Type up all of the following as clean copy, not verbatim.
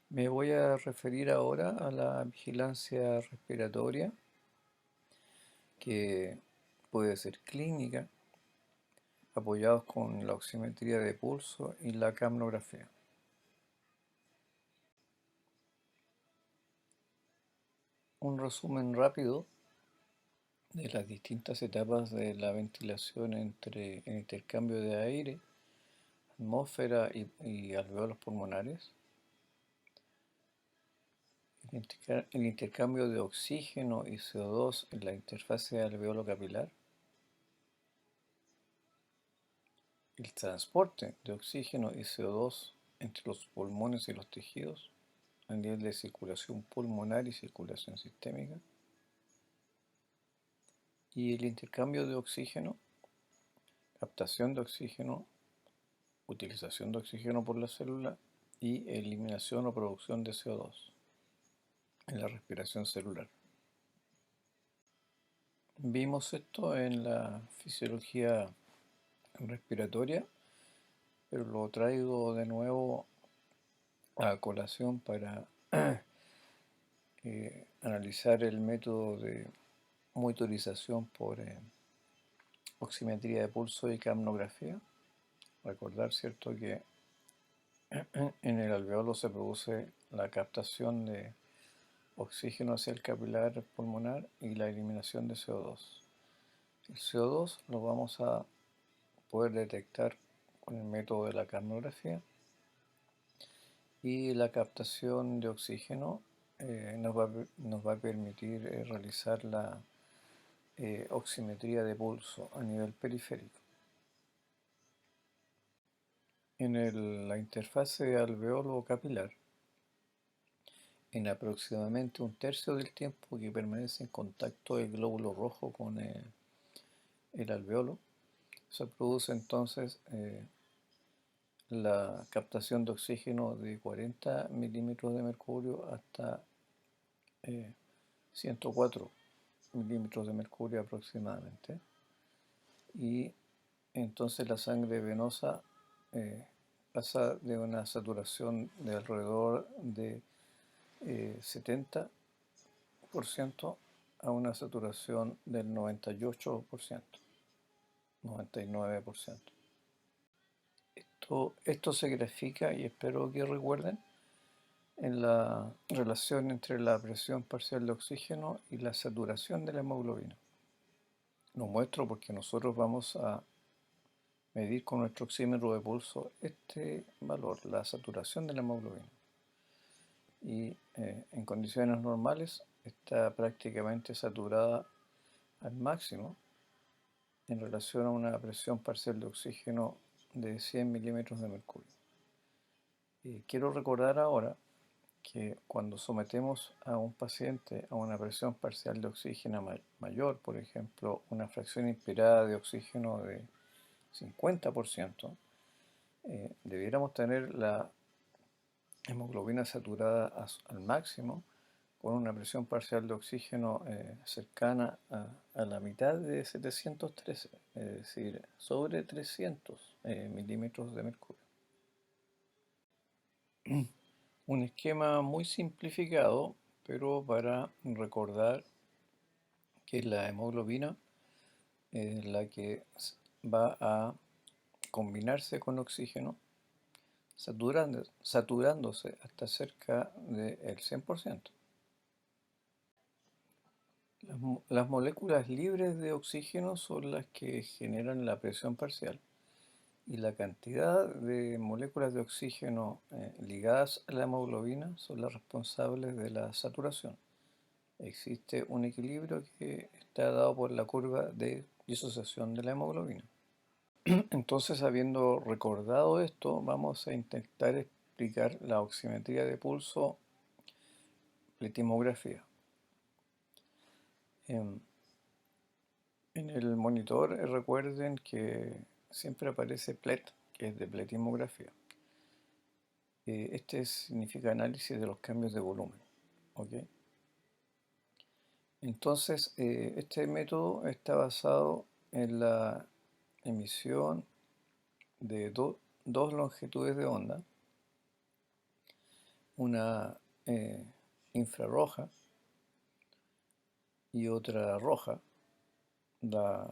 Me voy a referir ahora a la vigilancia respiratoria, que puede ser clínica, apoyados con la oximetría de pulso y la capnografía. Un resumen rápido de las distintas etapas de la ventilación entre el intercambio de aire, atmósfera y alveolos pulmonares, el intercambio de oxígeno y CO2 en la interfase alveolo capilar, el transporte de oxígeno y CO2 entre los pulmones y los tejidos a nivel de circulación pulmonar y circulación sistémica, y el intercambio de oxígeno, captación de oxígeno, utilización de oxígeno por la célula y eliminación o producción de CO2 en la respiración celular. Vimos esto en la fisiología respiratoria, pero lo traigo de nuevo a colación para analizar el método de monitorización por oximetría de pulso y capnografía. Recordar, ¿cierto?, que en el alveolo se produce la captación de oxígeno hacia el capilar pulmonar y la eliminación de CO2. El CO2 lo vamos a poder detectar con el método de la capnografía, y la captación de oxígeno nos va a permitir realizar la oximetría de pulso a nivel periférico. En la interfase alveolo capilar, en aproximadamente un tercio del tiempo que permanece en contacto el glóbulo rojo con el alveolo, se produce entonces la captación de oxígeno de 40 milímetros de mercurio hasta 104 milímetros de mercurio aproximadamente. Y entonces la sangre venosa pasa de una saturación de alrededor de 70% a una saturación del 98%, 99%. Esto se grafica, y espero que recuerden, en la relación entre la presión parcial de oxígeno y la saturación de la hemoglobina. Lo muestro porque nosotros vamos a medir con nuestro oxímetro de pulso este valor, la saturación de la hemoglobina. Y en condiciones normales está prácticamente saturada al máximo en relación a una presión parcial de oxígeno de 100 milímetros de mercurio. Quiero recordar ahora que cuando sometemos a un paciente a una presión parcial de oxígeno mayor, por ejemplo, una fracción inspirada de oxígeno de 50%, debiéramos tener la hemoglobina saturada al máximo con una presión parcial de oxígeno cercana a la mitad de 713, es decir, sobre 300 milímetros de mercurio. Un esquema muy simplificado, pero para recordar que la hemoglobina es la que va a combinarse con oxígeno, saturándose hasta cerca del 100%. Las moléculas libres de oxígeno son las que generan la presión parcial, y la cantidad de moléculas de oxígeno ligadas a la hemoglobina son las responsables de la saturación. Existe un equilibrio que está dado por la curva de disociación de la hemoglobina. Entonces, habiendo recordado esto, vamos a intentar explicar la oximetría de pulso, pletimografía. En el monitor recuerden que siempre aparece PLET, que es de pletimografía. Este significa análisis de los cambios de volumen. ¿Ok? Entonces, este método está basado en la emisión de dos longitudes de onda una infrarroja y otra roja. La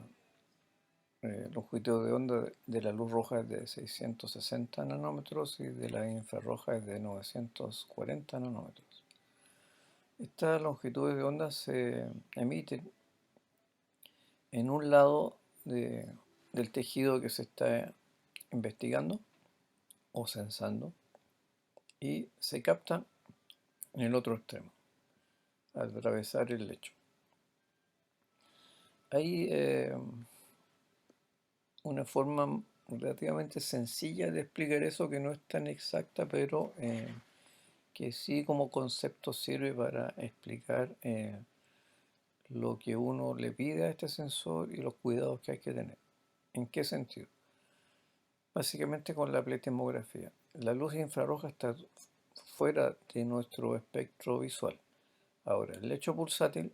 longitud de onda de la luz roja es de 660 nanómetros y de la infrarroja es de 940 nanómetros. Estas longitudes de onda se emiten en un lado del tejido que se está investigando o sensando y se captan en el otro extremo, al atravesar el lecho. Hay una forma relativamente sencilla de explicar eso que no es tan exacta, pero que sí como concepto sirve para explicar lo que uno le pide a este sensor y los cuidados que hay que tener. ¿En qué sentido? Básicamente con la pletismografía. La luz infrarroja está fuera de nuestro espectro visual. Ahora, el lecho pulsátil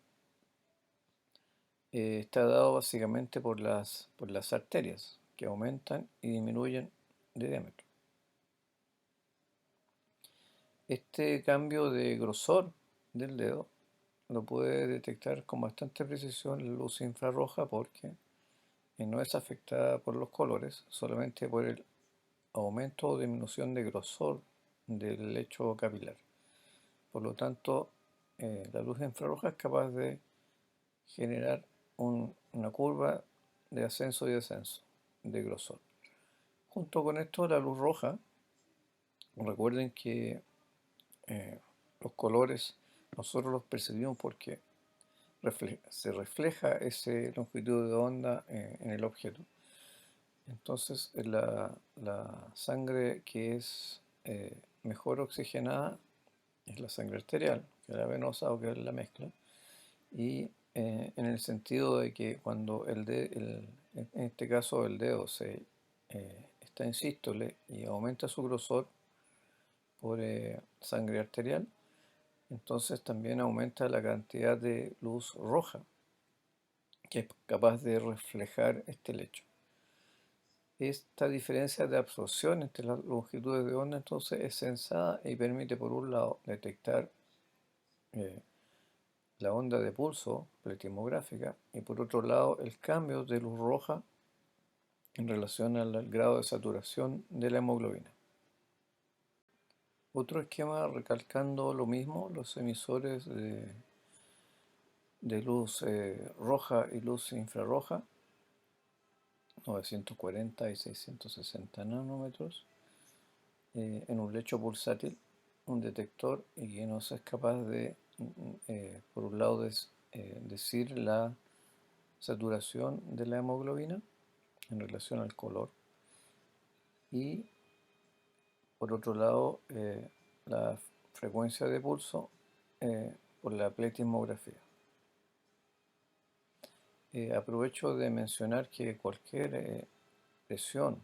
está dado básicamente por las arterias que aumentan y disminuyen de diámetro. Este cambio de grosor del dedo lo puede detectar con bastante precisión la luz infrarroja porque no es afectada por los colores, solamente por el aumento o disminución de grosor del lecho capilar. Por lo tanto, la luz infrarroja es capaz de generar una curva de ascenso y descenso de grosor. Junto con esto, la luz roja, recuerden que los colores nosotros los percibimos porque se refleja esa longitud de onda en el objeto. Entonces, la sangre que es mejor oxigenada es la sangre arterial, que es la venosa o que es la mezcla. Y en el sentido de que cuando en este caso el dedo está en sístole y aumenta su grosor por sangre arterial, entonces también aumenta la cantidad de luz roja que es capaz de reflejar este lecho. Esta diferencia de absorción entre las longitudes de onda entonces es sensada y permite por un lado detectar eh, la onda de pulso pletismográfica y por otro lado el cambio de luz roja en relación al grado de saturación de la hemoglobina. Otro esquema recalcando lo mismo, los emisores de luz roja y luz infrarroja, 940 y 660 nanómetros, en un lecho pulsátil, un detector y que nos es capaz de, por un lado, decir la saturación de la hemoglobina en relación al color y por otro lado la frecuencia de pulso por la pletismografía. Aprovecho de mencionar que cualquier presión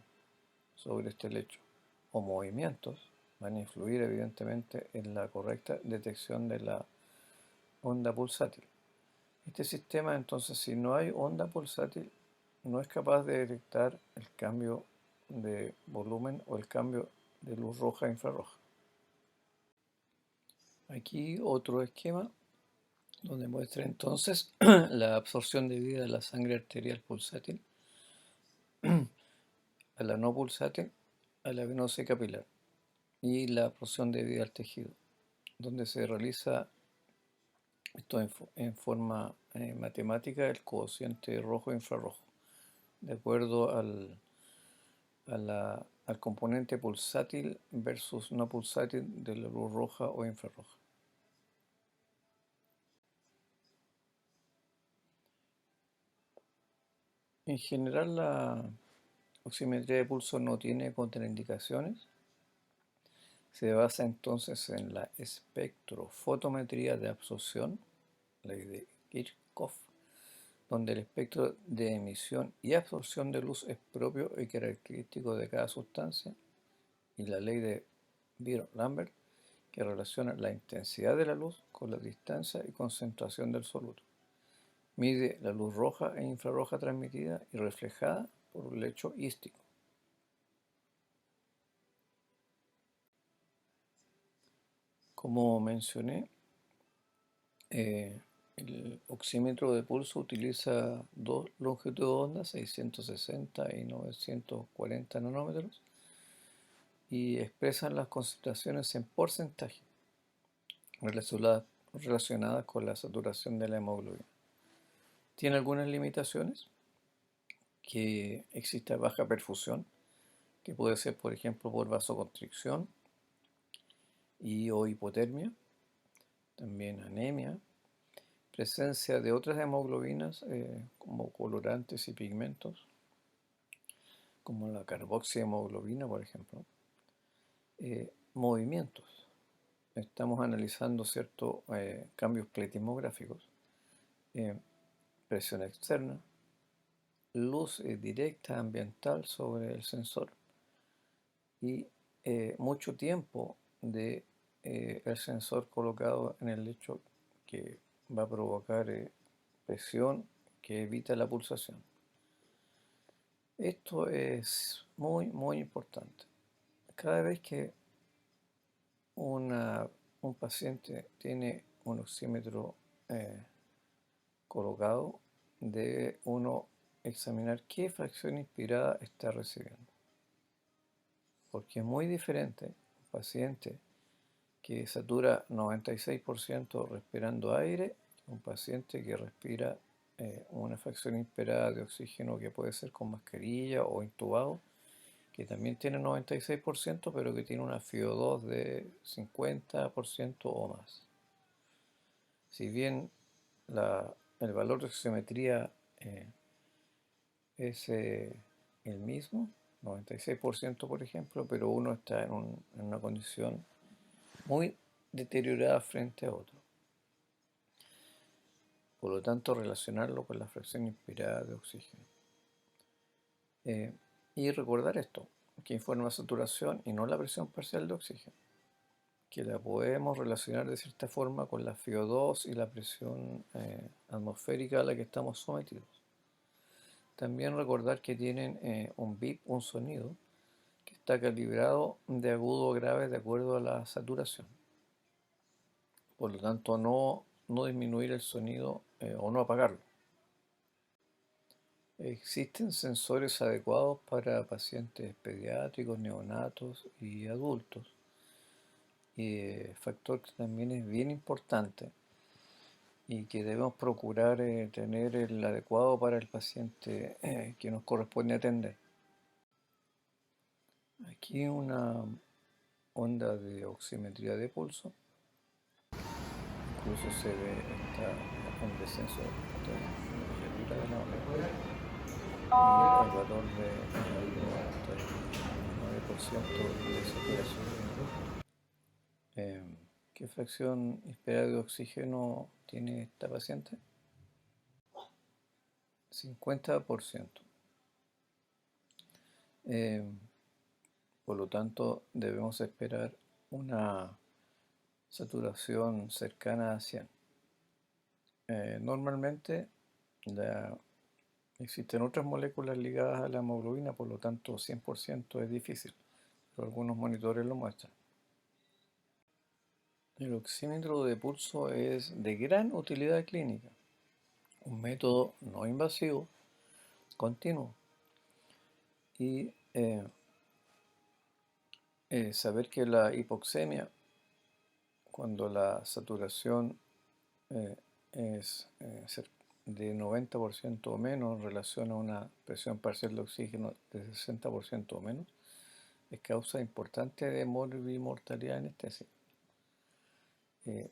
sobre este lecho o movimientos van a influir evidentemente en la correcta detección de la onda pulsátil. Este sistema entonces, si no hay onda pulsátil, no es capaz de detectar el cambio de volumen o el cambio de luz roja a infrarroja. Aquí otro esquema donde muestra entonces la absorción debida a la sangre arterial pulsátil, a la no pulsátil, a la venosa y capilar, y la absorción debida al tejido, donde se realiza esto en forma matemática el cociente rojo e infrarrojo, de acuerdo al componente pulsátil versus no pulsátil de la luz roja o infrarroja. En general, la oximetría de pulso no tiene contraindicaciones. Se basa entonces en la espectrofotometría de absorción, ley de Kirchhoff, donde el espectro de emisión y absorción de luz es propio y característico de cada sustancia, y la ley de Beer-Lambert, que relaciona la intensidad de la luz con la distancia y concentración del soluto. Mide la luz roja e infrarroja transmitida y reflejada por un lecho ístico. Como mencioné, el oxímetro de pulso utiliza dos longitudes de onda, 660 y 940 nanómetros, y expresan las concentraciones en porcentaje relacionadas con la saturación de la hemoglobina. Tiene algunas limitaciones, que existe baja perfusión, que puede ser, por ejemplo, por vasoconstricción y o hipotermia, también anemia, presencia de otras hemoglobinas como colorantes y pigmentos, como la carboxihemoglobina, por ejemplo, movimientos. Estamos analizando ciertos cambios pletismográficos, presión externa, luz directa ambiental sobre el sensor y mucho tiempo de el sensor colocado en el lecho, que va a provocar presión que evita la pulsación. Esto es muy importante. Cada vez que un paciente tiene un oxímetro colocado, debe uno examinar qué fracción inspirada está recibiendo. Porque es muy diferente un paciente que satura 96% respirando aire, un paciente que respira una fracción inspirada de oxígeno que puede ser con mascarilla o intubado, que también tiene 96%, pero que tiene una FiO2 de 50% o más. Si bien el valor de oximetría es el mismo, 96% por ejemplo, pero uno está en una condición muy deteriorada frente a otro. Por lo tanto, relacionarlo con la fracción inspirada de oxígeno. Y recordar esto, que informa la saturación y no la presión parcial de oxígeno, que la podemos relacionar de cierta forma con la FiO2 y la presión atmosférica a la que estamos sometidos. También recordar que tienen un bip, un sonido, que está calibrado de agudo a grave de acuerdo a la saturación. Por lo tanto, no disminuir el sonido o no apagarlo. Existen sensores adecuados para pacientes pediátricos, neonatos y adultos. Y factor que también es bien importante y que debemos procurar tener el adecuado para el paciente que nos corresponde atender. Aquí una onda de oximetría de pulso. Incluso se ve un descenso de la onda y el valor de 99% de saturación. ¿Qué fracción inspirada de oxígeno tiene esta paciente? 50%. Por lo tanto, debemos esperar una saturación cercana a 100. Normalmente existen otras moléculas ligadas a la hemoglobina, por lo tanto 100% es difícil, pero algunos monitores lo muestran. El oxímetro de pulso es de gran utilidad clínica, un método no invasivo, continuo, y saber que la hipoxemia, cuando la saturación es de 90% o menos en relación a una presión parcial de oxígeno de 60% o menos, es causa importante de morbimortalidad anestésica.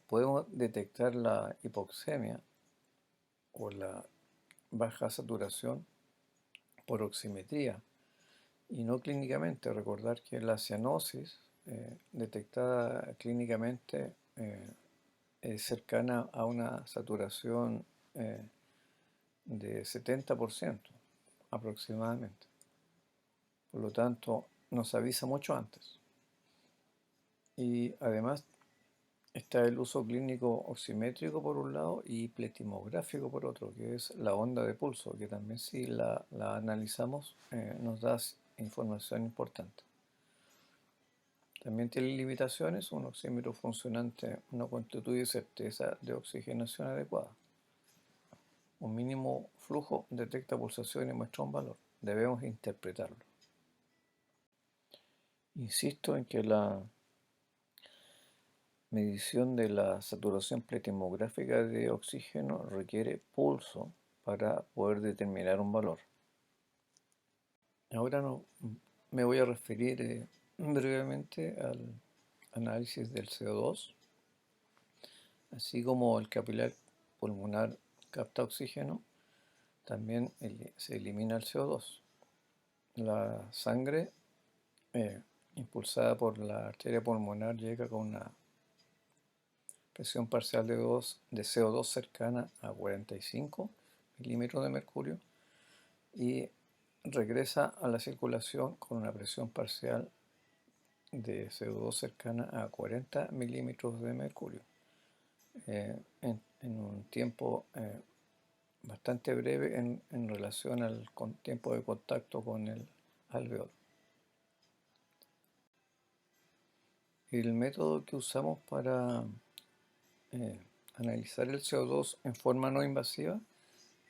Podemos detectar la hipoxemia o la baja saturación por oximetría y no clínicamente. Recordar que la cianosis detectada clínicamente es cercana a una saturación de 70% aproximadamente. Por lo tanto, nos avisa mucho antes. Y además está el uso clínico oximétrico por un lado y pletismográfico por otro, que es la onda de pulso, que también si la analizamos nos da información importante. también tiene limitaciones. Un oxímetro funcionante no constituye certeza de oxigenación adecuada. Un mínimo flujo detecta pulsaciones y muestra un valor. Debemos interpretarlo. Insisto en que la medición de la saturación pletismográfica de oxígeno requiere pulso para poder determinar un valor. Ahora me voy a referir brevemente al análisis del CO2, así como el capilar pulmonar capta oxígeno, también se elimina el CO2. La sangre impulsada por la arteria pulmonar llega con una presión parcial de CO2 cercana a 45 milímetros de mercurio y regresa a la circulación con una presión parcial de CO2 cercana a 40 milímetros de mercurio en un tiempo bastante breve en relación al tiempo de contacto con el alveolo. El método que usamos para analizar el CO2 en forma no invasiva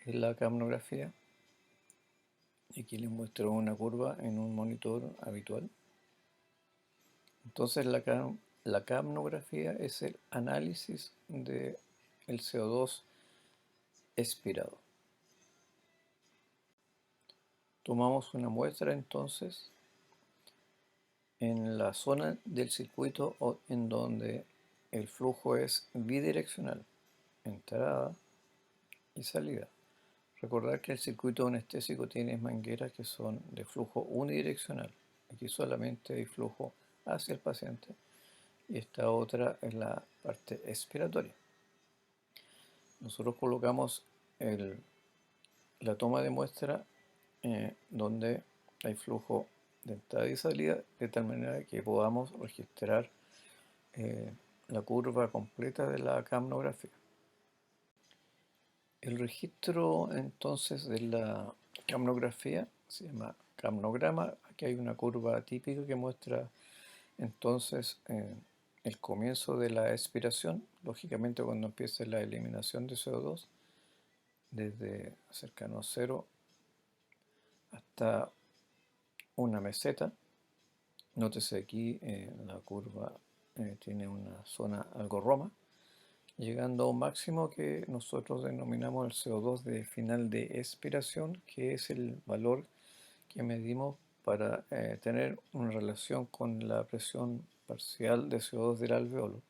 es la capnografía. Aquí les muestro una curva en un monitor habitual. Entonces la capnografía es el análisis del CO2 expirado. Tomamos una muestra entonces en la zona del circuito en donde el flujo es bidireccional, entrada y salida. Recordar que el circuito anestésico tiene mangueras que son de flujo unidireccional. Aquí solamente hay flujo hacia el paciente y esta otra es la parte expiratoria. Nosotros colocamos la toma de muestra donde hay flujo de entrada y salida, de tal manera que podamos registrar la curva completa de la capnografía. El registro entonces de la capnografía se llama capnograma. Aquí hay una curva típica que muestra entonces el comienzo de la expiración, lógicamente cuando empieza la eliminación de CO2, desde cercano a cero hasta una meseta. Nótese aquí la curva tiene una zona algo roma, llegando a un máximo que nosotros denominamos el CO2 de final de expiración, que es el valor que medimos para tener una relación con la presión parcial de CO2 del alveolo.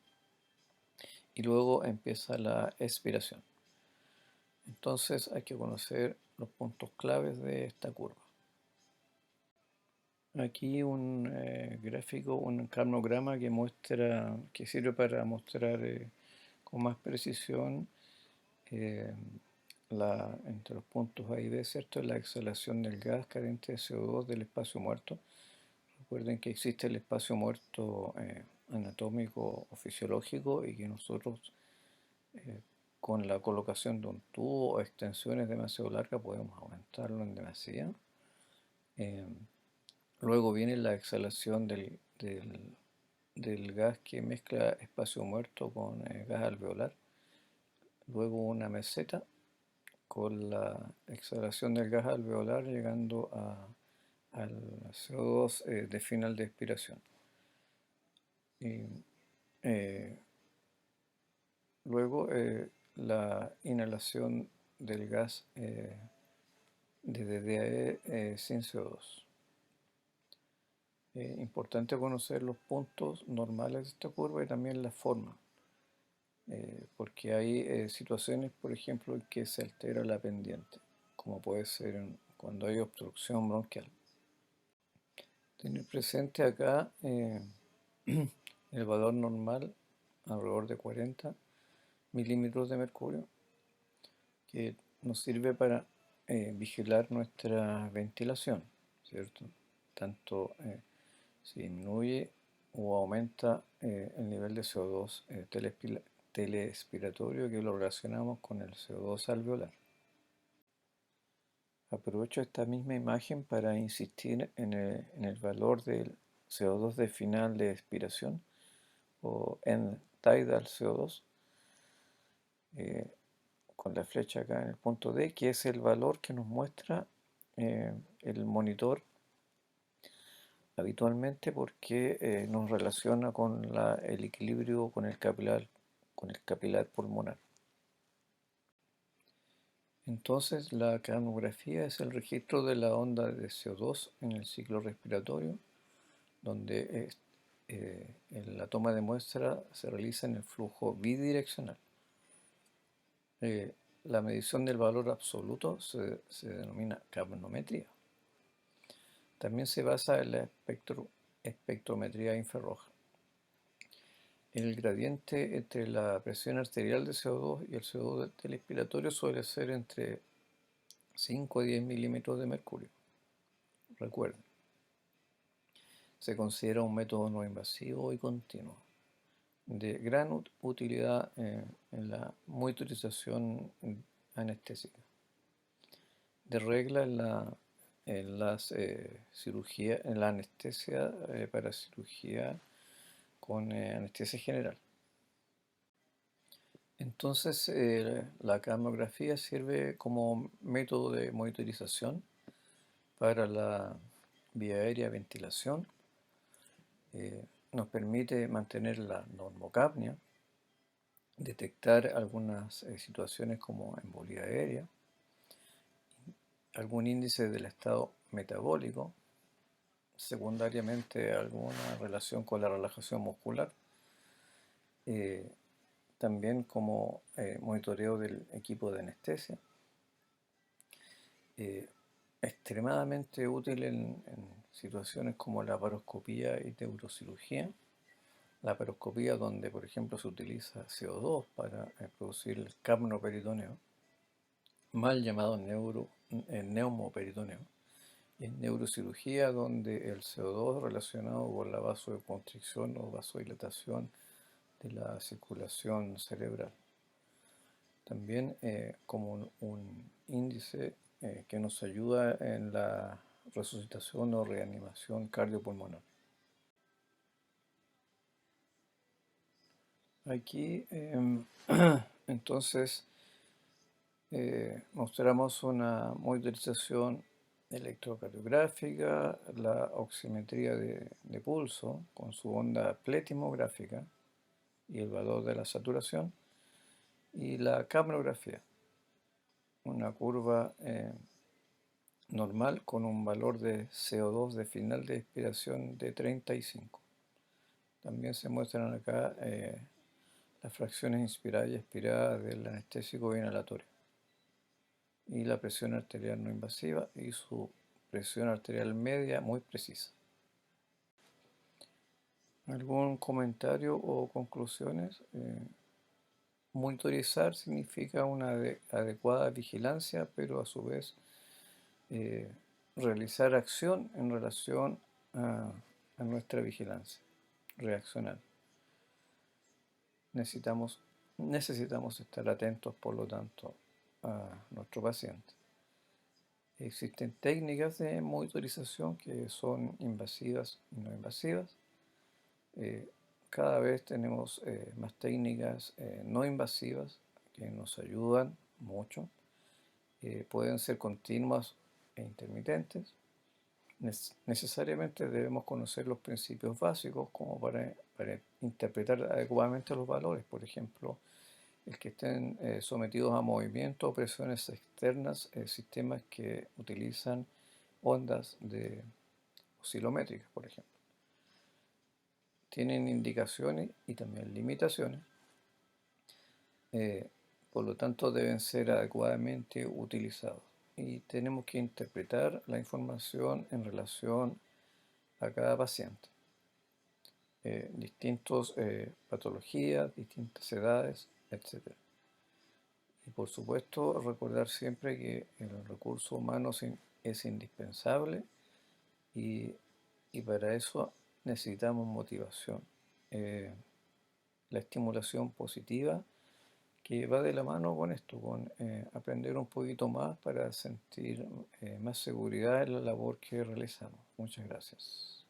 Y luego empieza la expiración. Entonces hay que conocer los puntos claves de esta curva. Aquí un gráfico, un capnograma que sirve para mostrar con más precisión entre los puntos A y B, ¿cierto? La exhalación del gas carente de CO2 del espacio muerto. Recuerden que existe el espacio muerto anatómico o fisiológico y que nosotros con la colocación de un tubo o extensiones demasiado largas podemos aumentarlo en demasía. Luego viene la exhalación del gas que mezcla espacio muerto con gas alveolar. Luego una meseta con la exhalación del gas alveolar llegando al CO2 de final de expiración. Luego la inhalación del gas de DDE sin CO2. Importante conocer los puntos normales de esta curva y también la forma, porque hay situaciones, por ejemplo, en que se altera la pendiente, como puede ser cuando hay obstrucción bronquial. Tener presente acá el valor normal, alrededor de 40 milímetros de mercurio, que nos sirve para vigilar nuestra ventilación, ¿cierto? Tanto si disminuye o aumenta el nivel de CO2 teleexpiratorio, que lo relacionamos con el CO2 alveolar. Aprovecho esta misma imagen para insistir en el valor del CO2 de final de expiración o end tidal CO2, eh, con la flecha acá en el punto D, que es el valor que nos muestra el monitor habitualmente porque nos relaciona con el equilibrio con el capilar pulmonar. Entonces, la capnografía es el registro de la onda de CO2 en el ciclo respiratorio, donde la toma de muestra se realiza en el flujo bidireccional. Eh, la medición del valor absoluto se denomina capnometría. También se basa en la espectrometría infrarroja. El gradiente entre la presión arterial de CO2 y el CO2 del expiratorio suele ser entre 5 a 10 milímetros de mercurio. Recuerden, se considera un método no invasivo y continuo, de gran utilidad en la monitorización anestésica. De regla en la anestesia para cirugía con anestesia general. Entonces, la capnografía sirve como método de monitorización para la vía aérea ventilación. Nos permite mantener la normocapnia, detectar algunas situaciones como embolía aérea, algún índice del estado metabólico, secundariamente alguna relación con la relajación muscular, eh, también como monitoreo del equipo de anestesia. Extremadamente útil en situaciones como la laparoscopía y neurocirugía. La laparoscopía donde, por ejemplo, se utiliza CO2 para producir el capnoperitoneo, mal llamado neumoperitoneo, y en neurocirugía donde el CO2 relacionado con la vasoconstricción o vasodilatación de la circulación cerebral. También como un índice que nos ayuda en la resucitación o reanimación cardiopulmonar. Aquí entonces mostramos una monitorización electrocardiográfica, la oximetría de pulso con su onda pletimográfica y el valor de la saturación, y la capnografía, una curva normal con un valor de CO2 de final de expiración de 35. También se muestran acá las fracciones inspiradas y expiradas del anestésico inhalatorio, y la presión arterial no invasiva y su presión arterial media muy precisa. ¿Algún comentario o conclusiones? Monitorizar significa una adecuada vigilancia, pero a su vez eh, realizar acción en relación a nuestra vigilancia, reaccionar. Necesitamos estar atentos, por lo tanto, a nuestro paciente. Existen técnicas de monitorización que son invasivas y no invasivas. Cada vez tenemos más técnicas no invasivas que nos ayudan mucho. Pueden ser continuas e intermitentes. Necesariamente debemos conocer los principios básicos como para interpretar adecuadamente los valores. Por ejemplo, el que estén sometidos a movimientos o presiones externas, sistemas que utilizan ondas oscilométricas, por ejemplo. Tienen indicaciones y también limitaciones, por lo tanto deben ser adecuadamente utilizados. Y tenemos que interpretar la información en relación a cada paciente. Distintas patologías, distintas edades, etc. Y por supuesto recordar siempre que el recurso humano es indispensable y para eso necesitamos motivación. La estimulación positiva que va de la mano con esto, con aprender un poquito más para sentir más seguridad en la labor que realizamos. Muchas gracias.